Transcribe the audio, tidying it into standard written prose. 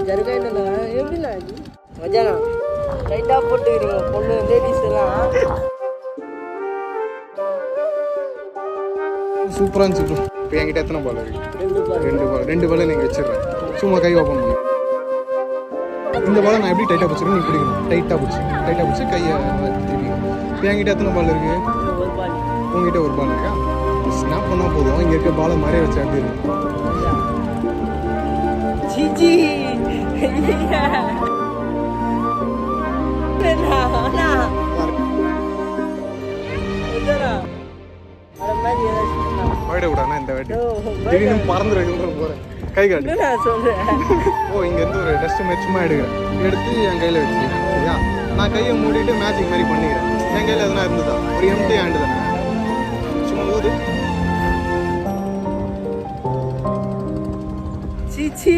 ஜருகாயில எப்படிண்ணா மஜானா டைட்டாக போட்டுக்கிறீங்க பொண்ணு லேடிஸ் எல்லாம். சூப்பராக இருந்துச்சு ப்ரோ. இப்போ என்கிட்ட எத்தனை பால் இருக்கு? 2 பால். 2 பால் நீங்கள் வச்சிடுறேன். சும்மா கை ஓப்பன் பண்ணி இந்த பாலை நான் எப்படி டைட்டாக பிடிச்சிருக்கேன் நீ பிடிக்கணும். டைட்டாக பிடிச்சி கையை திருப்பிக்கணும். இப்போ என்கிட்ட எத்தனை பால் இருக்கு? உங்ககிட்ட 1 பால் இருக்கா? ஸ்னாப் பண்ணால் போதும். இங்கே இருக்க பாலை மாதிரியே வச்சு அப்படி இருக்கு. ஜிஜி போயிட கூடாதுண்ணா இந்த வாட்டி. திடீர்னு பறந்து போகிறேன். கை காட்டு. ஓ இங்கேருந்து ஒரு டஸ்ட் மாதிரி சும்மா எடுத்து என் கையில் வச்சு சரியா? நான் கையை மூடிட்டு மேஜிக் மாதிரி பண்ணிக்கிறேன். என் கையில் எதுனா இருந்ததா? ஒரு எம்டி ஹேண்டு தானே. சும்மா ஊது. சீச்சி